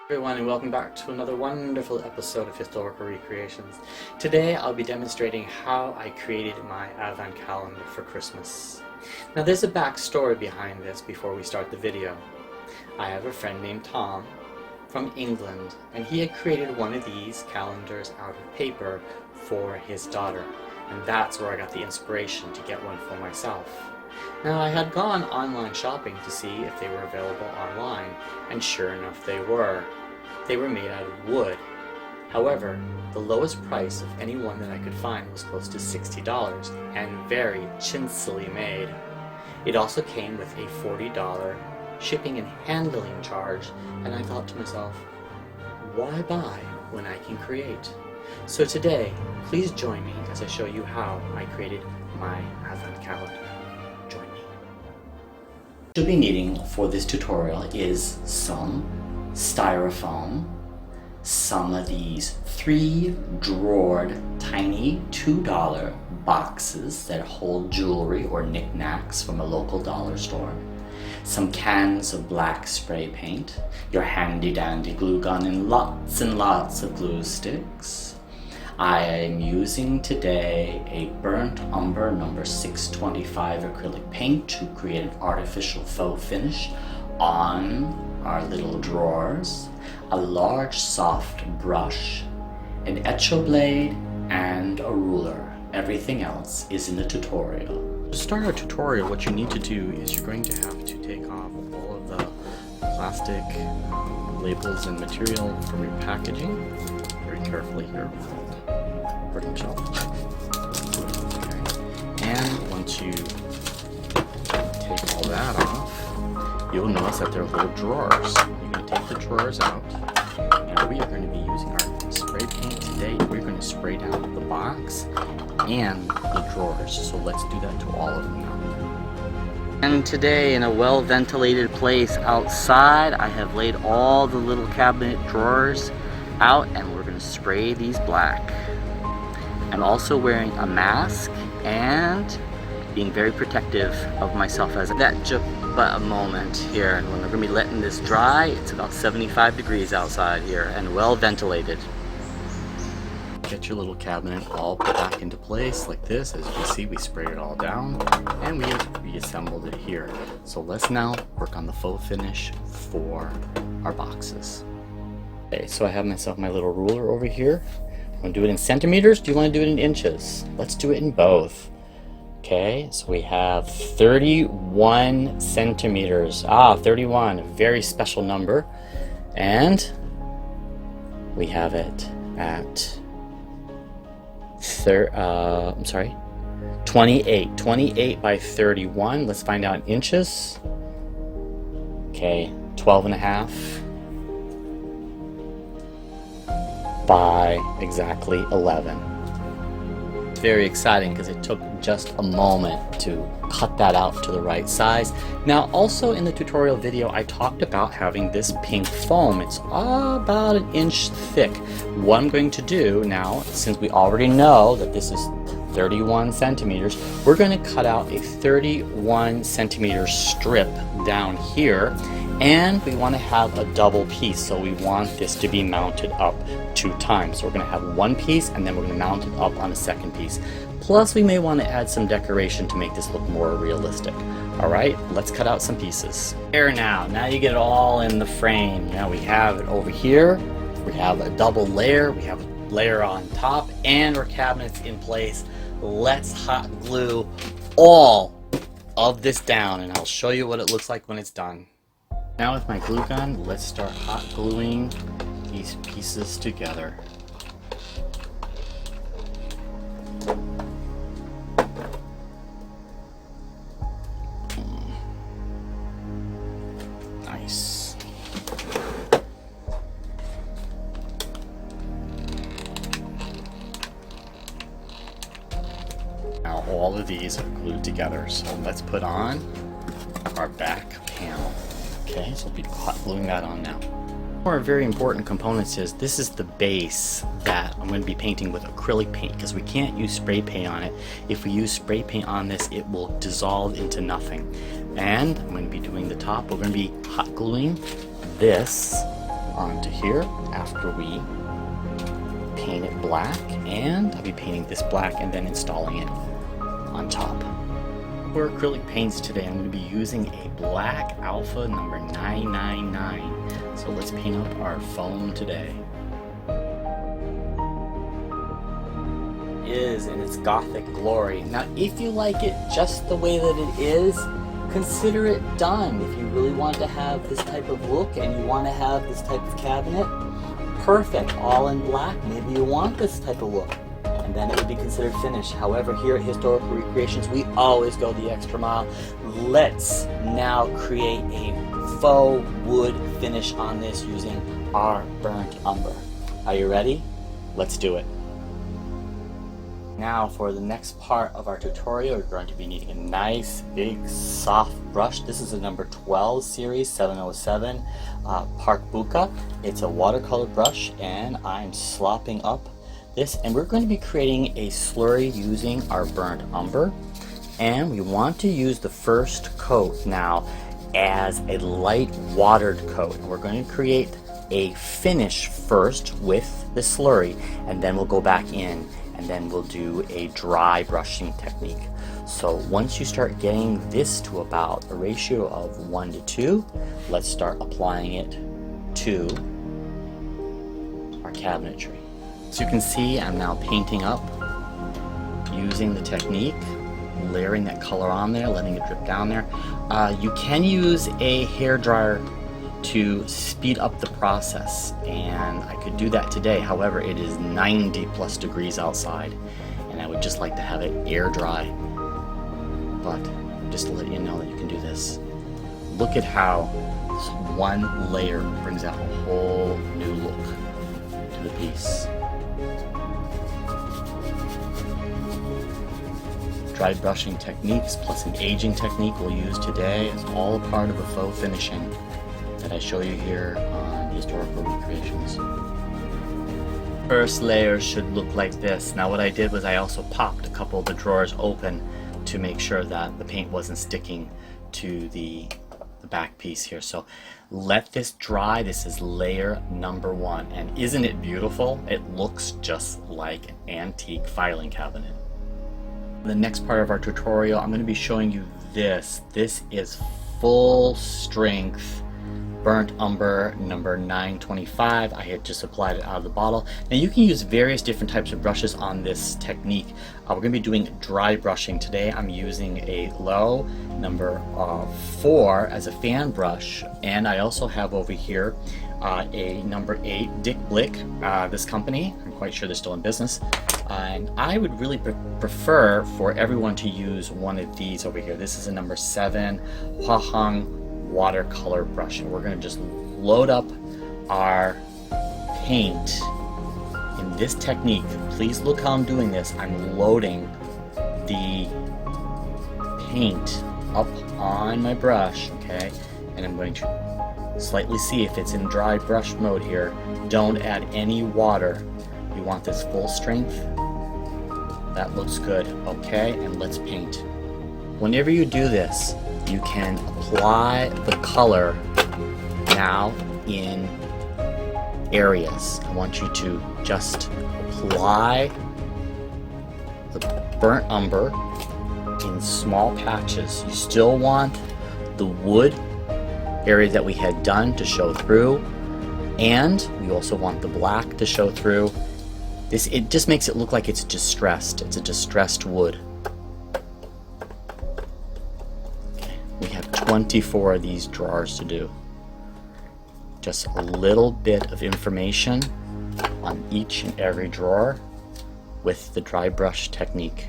Everyone, and welcome back to another wonderful episode of Historical Recreations. Today I'll be demonstrating how I created my Advent calendar for Christmas. Now there's a backstory behind this before we start the video. I have a friend named Tom from England, and he had created one of these calendars out of paper for his daughter, and that's where I got the inspiration to get one for myself. Now I had gone online shopping to see if they were available online, and sure enough they were. They were made out of wood. However, the lowest price of any one that I could find was close to $60 and very chintzy made. It also came with a $40 shipping and handling charge, and I thought to myself, why buy when I can create? So today, please join me as I show you how I created my Advent calendar. Join me. What you'll be needing for this tutorial is some styrofoam, some of these 3-drawered tiny $2 boxes that hold jewelry or knickknacks from a local dollar store, some cans of black spray paint, your handy dandy glue gun, and lots of glue sticks. I am using today a burnt umber number 625 acrylic paint to create an artificial faux finish on our little drawers, a large soft brush, an Etcho blade, and a ruler. Everything else is in the tutorial. To start our tutorial, what you need to do is you're going to have to take off all of the plastic labels and material from your packaging. Very carefully here. Pretty much all. Okay. And once you take all that off, you'll notice that there are little drawers. You're going to take the drawers out, and we are going to be using our spray paint today. We're going to spray down the box and the drawers. So let's do that to all of them now. And today, in a well-ventilated place outside, I have laid all the little cabinet drawers out, and we're going to spray these black. I'm also wearing a mask and being very protective of myself as that just but a moment here, and when we're going to be letting this dry, it's about 75 degrees outside here and well ventilated. Get your little cabinet all put back into place like this. As you can see, we sprayed it all down and we have reassembled it here. So let's now work on the faux finish for our boxes. Okay, so I have myself my little ruler over here. Want to do it in centimeters? Do you want to do it in inches? Let's do it in both. Okay, so we have 31 centimeters. 31, a very special number. And we have it at 28 by 31. Let's find out in inches. Okay, 12 and a half by exactly 11. It's very exciting because it took just a moment to cut that out to the right size. Now also in the tutorial video I talked about having this pink foam. It's about an inch thick. What I'm going to do now, since we already know that this is 31 centimeters, we're going to cut out a 31 centimeter strip down here, and we want to have a double piece, so we want this to be mounted up 2 times. So we're going to have one piece and then we're going to mount it up on a second piece. Plus we may want to add some decoration to make this look more realistic. Alright, let's cut out some pieces. Here now you get it all in the frame. Now we have it over here, we have a double layer, we have a layer on top, and our cabinet's in place. Let's hot glue all of this down, and I'll show you what it looks like when it's done. Now with my glue gun, let's start hot gluing these pieces together. Nice. Now all of these are glued together, so let's put on our back panel. Okay, so we'll be hot gluing that on now. One of our very important components is this is the base that I'm going to be painting with acrylic paint, because we can't use spray paint on it. If we use spray paint on this, it will dissolve into nothing. And I'm going to be doing the top. We're going to be hot gluing this onto here after we paint it black, and I'll be painting this black and then installing it on top. For acrylic paints today, I'm going to be using a black Alpha number 999. So let's paint up our foam today. Is in its gothic glory. Now if you like it just the way that it is, consider it done. If you really want to have this type of look and you want to have this type of cabinet, perfect, all in black. Maybe you want this type of look, and then it would be considered finished. However, here at Historical Recreations, we always go the extra mile. Let's now create a faux wood finish on this using our burnt umber. Are you ready? Let's do it. Now for the next part of our tutorial, we're going to be needing a nice big soft brush. This is a number 12 series 707 Park Buka. It's a watercolor brush, and I'm slopping up this, and we're going to be creating a slurry using our burnt umber, and we want to use the first coat now as a light watered coat, and we're going to create a finish first with the slurry, and then we'll go back in and then we'll do a dry brushing technique. So once you start getting this to about a ratio of 1 to 2, let's start applying it to our cabinetry. So you can see I'm now painting up using the technique, layering that color on there, letting it drip down there. You can use a hair dryer to speed up the process, and I could do that today. However, it is 90 plus degrees outside, and I would just like to have it air dry. But just to let you know that you can do this. Look at how this one layer brings out a whole new look to the piece. Dry brushing techniques plus an aging technique we'll use today is all a part of the faux finishing that I show you here on Historical Recreations. First layer should look like this. Now what I did was I also popped a couple of the drawers open to make sure that the paint wasn't sticking to the back piece here. So let this dry. This is layer number 1, and isn't it beautiful? It looks just like an antique filing cabinet. In the next part of our tutorial, I'm going to be showing you this. This is full strength burnt umber number 925. I had just applied it out of the bottle. Now you can use various different types of brushes on this technique. We're going to be doing dry brushing today. I'm using a low number 4 as a fan brush, and I also have over here a number 8 Dick Blick, this company. I'm quite sure they're still in business. And I would really prefer for everyone to use one of these over here. This is a number 7 Hua Hong watercolor brush, and we're going to just load up our paint in this technique. Please look how I'm doing this. I'm loading the paint up on my brush, okay, and I'm going to slightly see if it's in dry brush mode here. Don't add any water. You want this full strength. That looks good, okay, and let's paint. Whenever you do this, you can apply the color now in areas. I want you to just apply the burnt umber in small patches. You still want the wood area that we had done to show through, and we also want the black to show through. It just makes it look like it's distressed. It's a distressed wood. We have 24 of these drawers to do. Just a little bit of information on each and every drawer with the dry brush technique.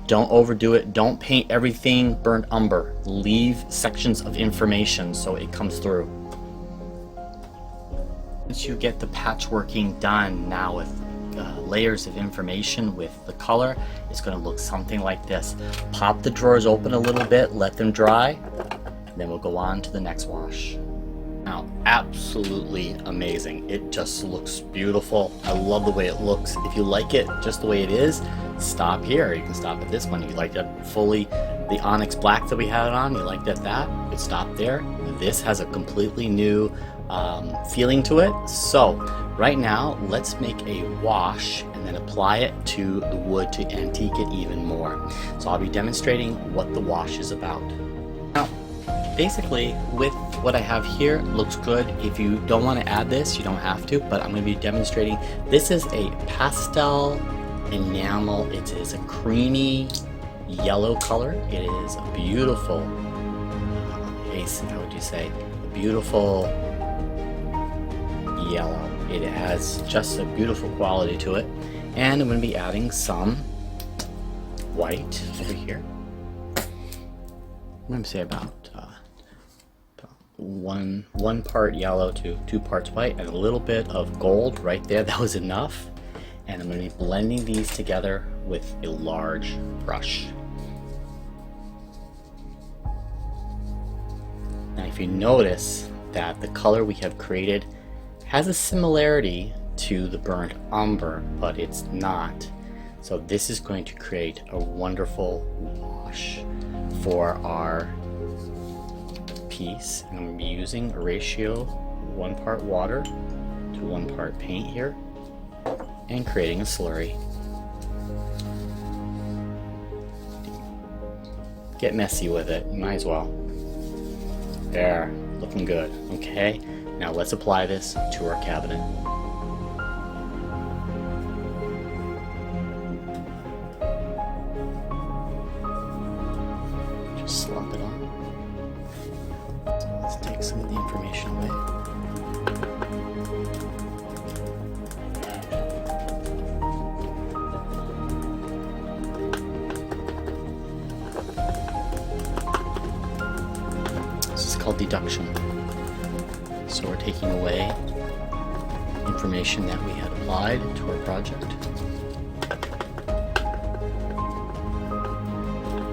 Don't overdo it. Don't paint everything burnt umber. Leave sections of information so it comes through. Once you get the patchworking done now with layers of information with the color, it's going to look something like this. Pop the drawers open a little bit, let them dry, and then we'll go on to the next wash. Now, absolutely amazing. It just looks beautiful. I love the way it looks. If you like it just the way it is, stop here. You can stop at this one. If you like it fully the onyx black that we had it on, you liked it that, you could stop there. This has a completely new feeling to it. So right now, let's make a wash and then apply it to the wood to antique it even more. So I'll be demonstrating what the wash is about. Now, basically, with what I have here, looks good. If you don't want to add this, you don't have to, but I'm going to be demonstrating. This is a pastel enamel. It is a creamy yellow color. It is a beautiful, how would you say, a beautiful yellow. It has just a beautiful quality to it. And I'm going to be adding some white over here. I'm going to say about one part yellow to 2 parts white, and a little bit of gold right there. That was enough. And I'm going to be blending these together with a large brush. Now if you notice that the color we have created has a similarity to the burnt umber, but it's not. So this is going to create a wonderful wash for our piece. And I'm going to be using a ratio 1 part water to 1 part paint here, and creating a slurry. Get messy with it, you might as well. There, looking good. Okay, now let's apply this to our cabinet. Just slop it on. Let's take some of the information away. This is called deduction. So we're taking away information that we had applied to our project.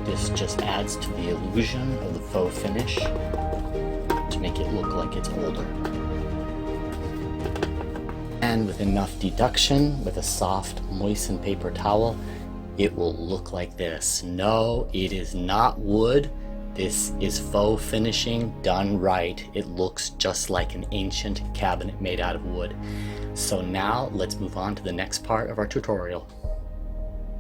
This just adds to the illusion of the faux finish to make it look like it's older. And with enough deduction, with a soft moistened paper towel, it will look like this. No, it is not wood. This is faux finishing done right. It looks just like an ancient cabinet made out of wood. So now let's move on to the next part of our tutorial.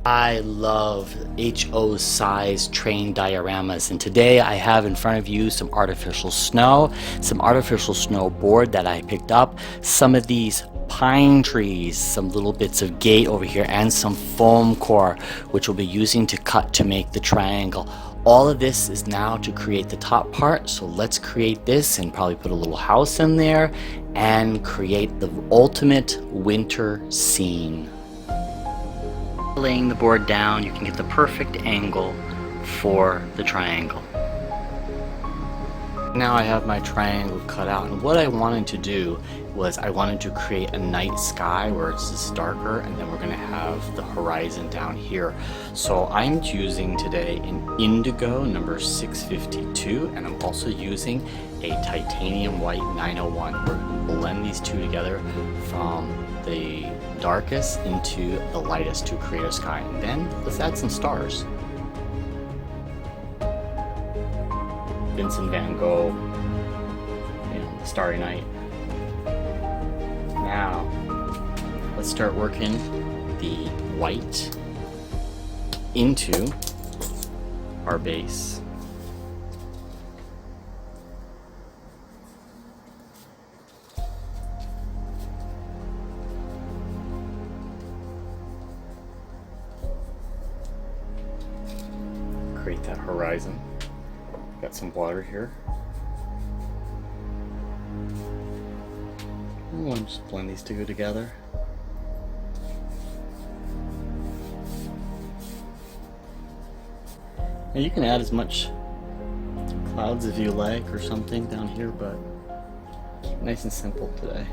I love HO size train dioramas, and today I have in front of you some artificial snow board that I picked up, some of these pine trees, some little bits of gate over here, and some foam core which we'll be using to cut to make the triangle. All of this is now to create the top part, so let's create this and probably put a little house in there and create the ultimate winter scene. Laying the board down, you can get the perfect angle for the triangle. Now I have my triangle cut out, and what I wanted to do was I wanted to create a night sky where it's just darker, and then we're going to have the horizon down here. So I'm using today an indigo number 652, and I'm also using a titanium white 901. We're going to blend these two together from the darkest into the lightest to create a sky. And then let's add some stars. Vincent van Gogh, the Starry Night. Now, let's start working the white into our base. Create that horizon. Got some water here. I'm going to just blend these two together. Now you can add as much clouds as you like or something down here, but nice and simple today.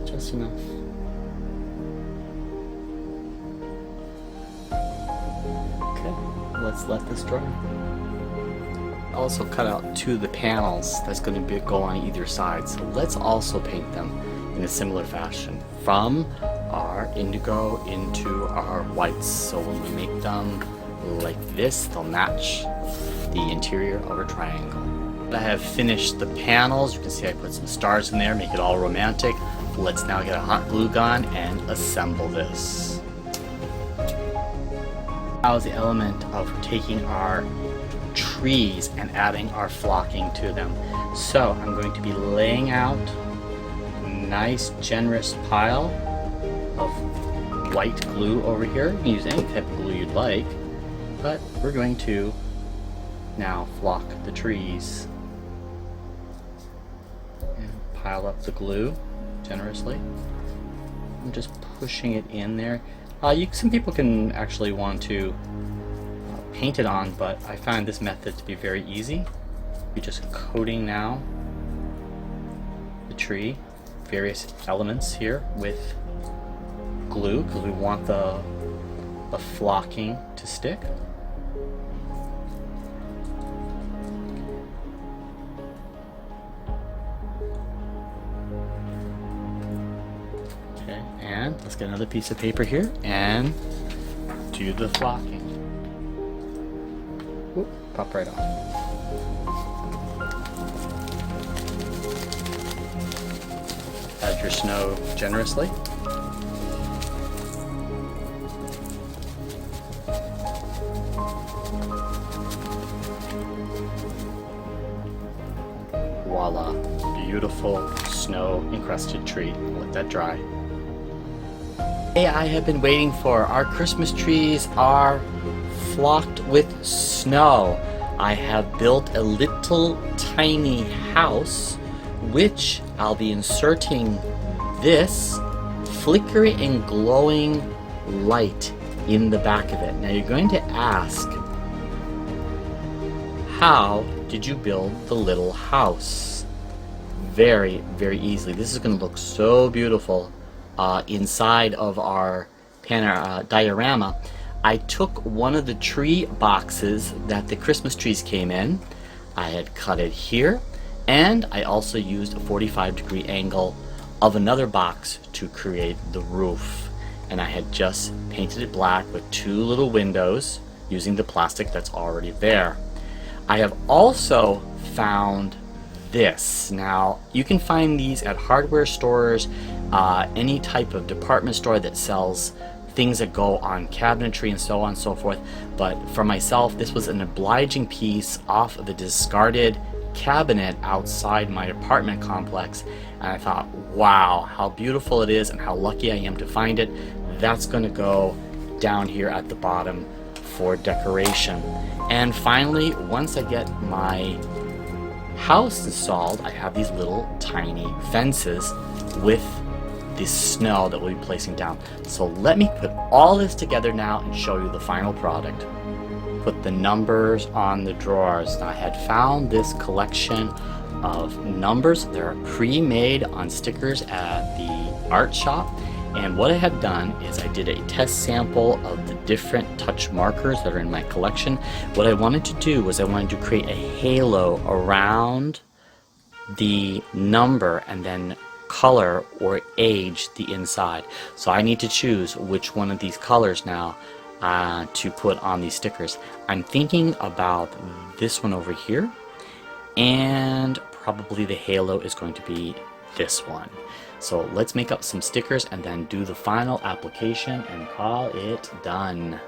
Just enough. Okay, let's let this dry. also cut out two of the panels that's going to go on either side. So let's also paint them in a similar fashion from our indigo into our whites. So when we make them like this, they'll match the interior of our triangle. I have finished the panels. You can see I put some stars in there, make it all romantic. Let's now get a hot glue gun and assemble this. Now is the element of taking our trees and adding our flocking to them. So I'm going to be laying out a nice generous pile of white glue over here. You can use any type of glue you'd like, but we're going to now flock the trees and pile up the glue generously. I'm just pushing it in there. Some people can actually want to paint it on, but I find this method to be very easy. You're just coating now the tree, various elements here with glue, because we want the flocking to stick. Okay, and let's get another piece of paper here and do the flocking. Oop, pop right off. Add your snow generously. Voila, beautiful snow encrusted tree. Let that dry. Hey, I have been waiting for. Our Christmas trees are flocked with snow. I have built a little tiny house, which I'll be inserting this flickering and glowing light in the back of it. Now you're going to ask, how did you build the little house? Very, very easily. This is going to look so beautiful inside of our diorama. I took one of the tree boxes that the Christmas trees came in. I had cut it here, and I also used a 45-degree angle of another box to create the roof. And I had just painted it black with two little windows using the plastic that's already there. I have also found this. Now, you can find these at hardware stores, any type of department store that sells things that go on cabinetry and so on and so forth. But for myself, this was an obliging piece off of the discarded cabinet outside my apartment complex, and I thought, wow, how beautiful it is and how lucky I am to find it. That's going to go down here at the bottom for decoration. And finally, once I get my house installed, I have these little tiny fences with the snow that we'll be placing down. So let me put all this together now and show you the final product. Put the numbers on the drawers. Now, I had found this collection of numbers. They're pre-made on stickers at the art shop. And what I have done is I did a test sample of the different touch markers that are in my collection. What I wanted to do was I wanted to create a halo around the number and then color or age the inside. So I need to choose which one of these colors now to put on these stickers. I'm thinking about this one over here, and probably the halo is going to be this one. So let's make up some stickers and then do the final application and call it done.